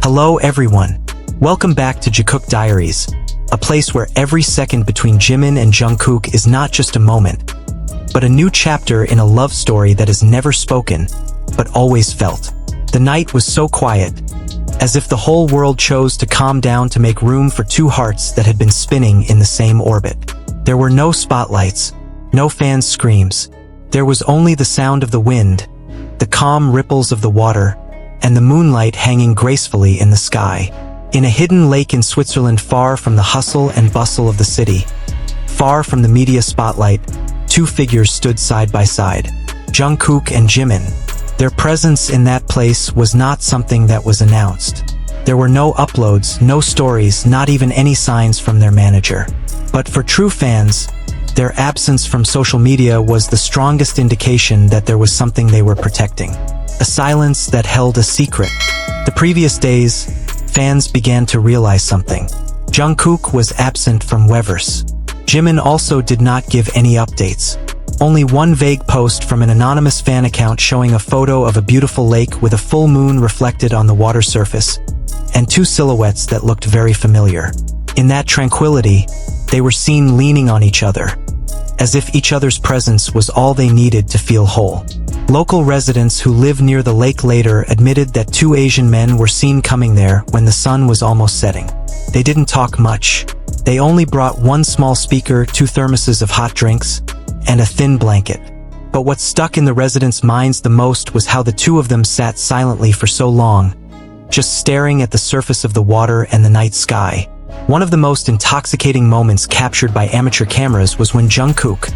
Hello everyone. Welcome back to Jikook Diaries, a place where every second between Jimin and Jungkook is not just a moment, but a new chapter in a love story that is never spoken, but always felt. The night was so quiet, as if the whole world chose to calm down to make room for two hearts that had been spinning in the same orbit. There were no spotlights, no fans' screams. There was only the sound of the wind, the calm ripples of the water, and the moonlight hanging gracefully in the sky. In a hidden lake in Switzerland, far from the hustle and bustle of the city, far from the media spotlight, two figures stood side by side, Jungkook and Jimin. Their presence in that place was not something that was announced. There were no uploads, no stories, not even any signs from their manager. But for true fans, their absence from social media was the strongest indication that there was something they were protecting. A silence that held a secret. The previous days, fans began to realize something. Jungkook was absent from Weverse. Jimin also did not give any updates. Only one vague post from an anonymous fan account showing a photo of a beautiful lake with a full moon reflected on the water surface, and two silhouettes that looked very familiar. In that tranquility, they were seen leaning on each other, as if each other's presence was all they needed to feel whole. Local residents who live near the lake later admitted that two Asian men were seen coming there when the sun was almost setting. They didn't talk much. They only brought one small speaker, two thermoses of hot drinks, and a thin blanket. But what stuck in the residents' minds the most was how the two of them sat silently for so long, just staring at the surface of the water and the night sky. One of the most intoxicating moments captured by amateur cameras was when Jungkook,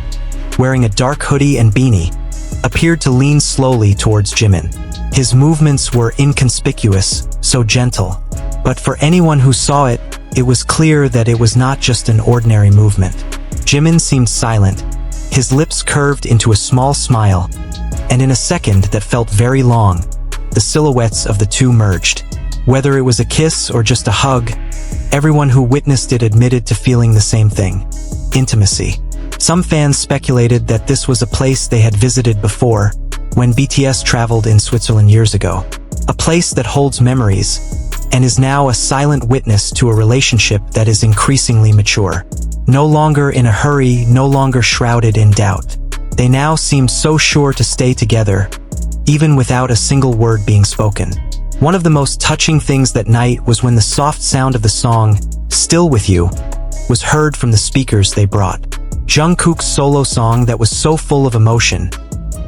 wearing a dark hoodie and beanie, appeared to lean slowly towards Jimin. His movements were inconspicuous, so gentle. But for anyone who saw it, it was clear that it was not just an ordinary movement. Jimin seemed silent, his lips curved into a small smile, and in a second that felt very long, the silhouettes of the two merged. Whether it was a kiss or just a hug, everyone who witnessed it admitted to feeling the same thing: intimacy. Some fans speculated that this was a place they had visited before, when BTS traveled in Switzerland years ago. A place that holds memories, and is now a silent witness to a relationship that is increasingly mature. No longer in a hurry, no longer shrouded in doubt. They now seemed so sure to stay together, even without a single word being spoken. One of the most touching things that night was when the soft sound of the song, "Still With You," was heard from the speakers they brought. Jungkook's solo song that was so full of emotion,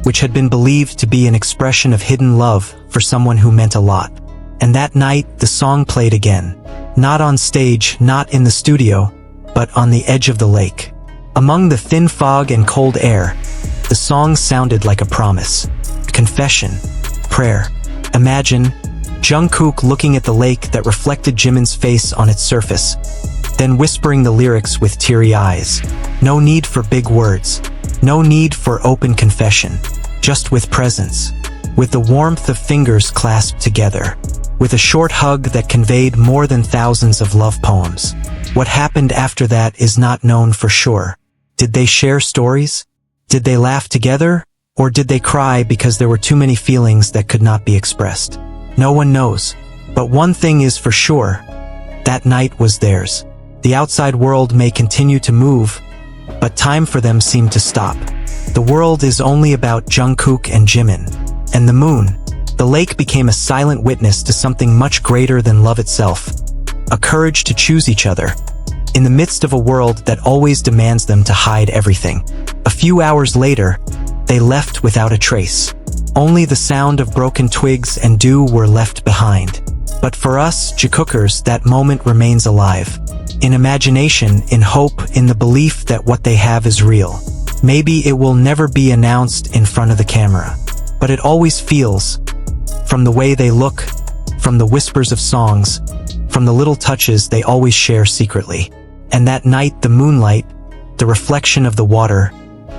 which had been believed to be an expression of hidden love for someone who meant a lot. And that night, the song played again. Not on stage, not in the studio, but on the edge of the lake. Among the thin fog and cold air, the song sounded like a promise, confession, prayer. Imagine Jungkook looking at the lake that reflected Jimin's face on its surface, then whispering the lyrics with teary eyes. No need for big words, no need for open confession, just with presence, with the warmth of fingers clasped together, with a short hug that conveyed more than thousands of love poems. What happened after that is not known for sure. Did they share stories? Did they laugh together? Or did they cry because there were too many feelings that could not be expressed? No one knows. But one thing is for sure, that night was theirs. The outside world may continue to move, but time for them seemed to stop. The world is only about Jungkook and Jimin. And the moon, the lake, became a silent witness to something much greater than love itself. A courage to choose each other, in the midst of a world that always demands them to hide everything. A few hours later, they left without a trace. Only the sound of broken twigs and dew were left behind. But for us, Jikookers, that moment remains alive. In imagination, in hope, in the belief that what they have is real. Maybe it will never be announced in front of the camera, but it always feels, from the way they look, from the whispers of songs, from the little touches they always share secretly. And that night, the moonlight, the reflection of the water,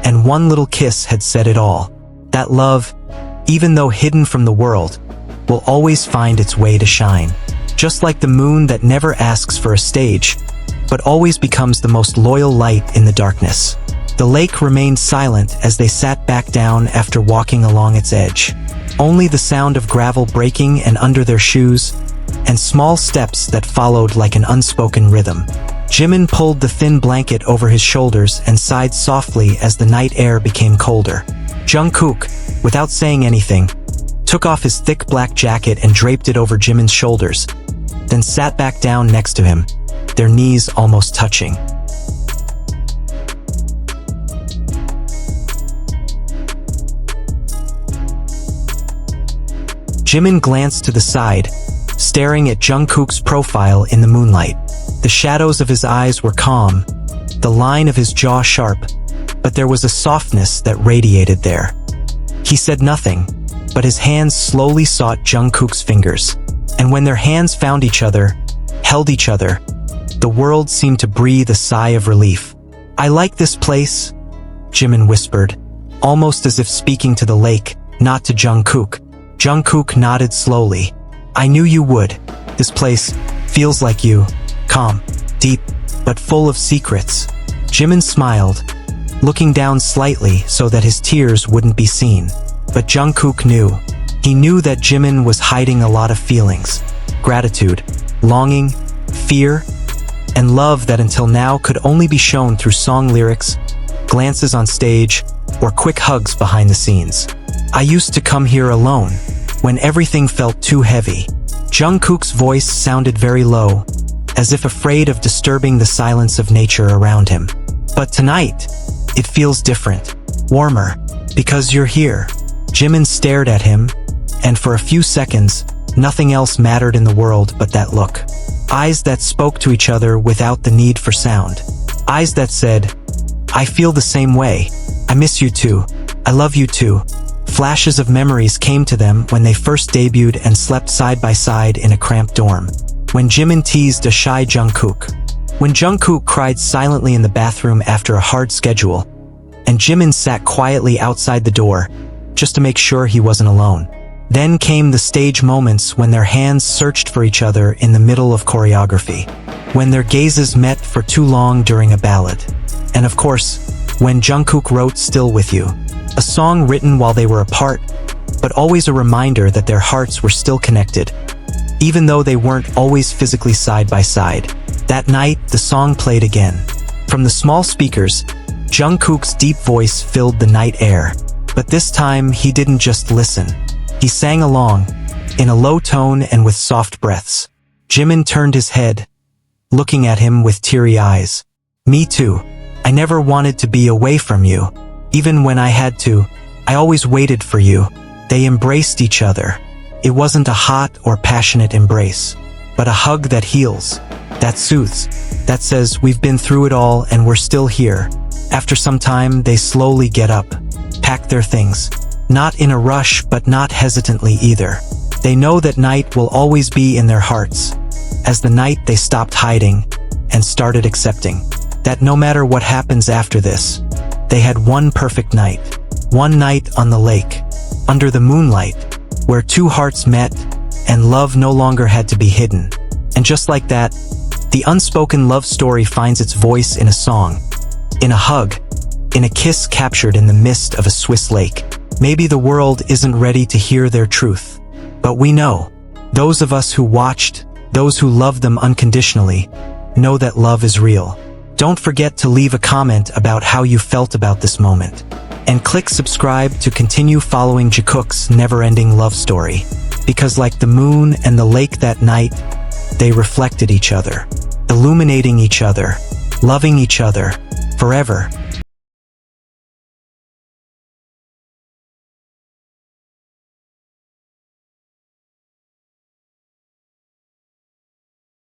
and one little kiss had said it all. That love, even though hidden from the world, will always find its way to shine. Just like the moon that never asks for a stage, but always becomes the most loyal light in the darkness. The lake remained silent as they sat back down after walking along its edge. Only the sound of gravel breaking and under their shoes, and small steps that followed like an unspoken rhythm. Jimin pulled the thin blanket over his shoulders and sighed softly as the night air became colder. Jungkook, without saying anything, took off his thick black jacket and draped it over Jimin's shoulders, then sat back down next to him, their knees almost touching. Jimin glanced to the side, staring at Jungkook's profile in the moonlight. The shadows of his eyes were calm, the line of his jaw sharp, but there was a softness that radiated there. He said nothing, but his hands slowly sought Jungkook's fingers, and when their hands found each other, held each other, the world seemed to breathe a sigh of relief. "I like this place," Jimin whispered, almost as if speaking to the lake, not to Jungkook. Jungkook nodded slowly. "I knew you would. This place feels like you. Calm, deep, but full of secrets." Jimin smiled, looking down slightly so that his tears wouldn't be seen. But Jungkook knew. He knew that Jimin was hiding a lot of feelings. Gratitude, longing, fear, and love that until now could only be shown through song lyrics, glances on stage, or quick hugs behind the scenes. "I used to come here alone, when everything felt too heavy." Jungkook's voice sounded very low, as if afraid of disturbing the silence of nature around him. "But tonight, it feels different, warmer, because you're here." Jimin stared at him, and for a few seconds, nothing else mattered in the world but that look. Eyes that spoke to each other without the need for sound. Eyes that said, "I feel the same way. I miss you too. I love you too." Flashes of memories came to them when they first debuted and slept side by side in a cramped dorm. When Jimin teased a shy Jungkook. When Jungkook cried silently in the bathroom after a hard schedule, and Jimin sat quietly outside the door, just to make sure he wasn't alone. Then came the stage moments when their hands searched for each other in the middle of choreography, when their gazes met for too long during a ballad. And of course, when Jungkook wrote "Still With You," a song written while they were apart, but always a reminder that their hearts were still connected, even though they weren't always physically side by side. That night, the song played again. From the small speakers, Jungkook's deep voice filled the night air. But this time, he didn't just listen. He sang along, in a low tone and with soft breaths. Jimin turned his head, looking at him with teary eyes. "Me too. I never wanted to be away from you. Even when I had to, I always waited for you." They embraced each other. It wasn't a hot or passionate embrace, but a hug that heals, that soothes, that says we've been through it all and we're still here. After some time, they slowly get up, pack their things. Not in a rush, but not hesitantly either. They know that night will always be in their hearts. As the night, they stopped hiding and started accepting that no matter what happens after this, they had one perfect night. One night on the lake, under the moonlight, where two hearts met and love no longer had to be hidden. And just like that, the unspoken love story finds its voice in a song, in a hug, in a kiss captured in the mist of a Swiss lake. Maybe the world isn't ready to hear their truth, but we know, those of us who watched, those who loved them unconditionally, know that love is real. Don't forget to leave a comment about how you felt about this moment, and click subscribe to continue following Jikook's never-ending love story, because like the moon and the lake that night, they reflected each other, illuminating each other, loving each other, forever.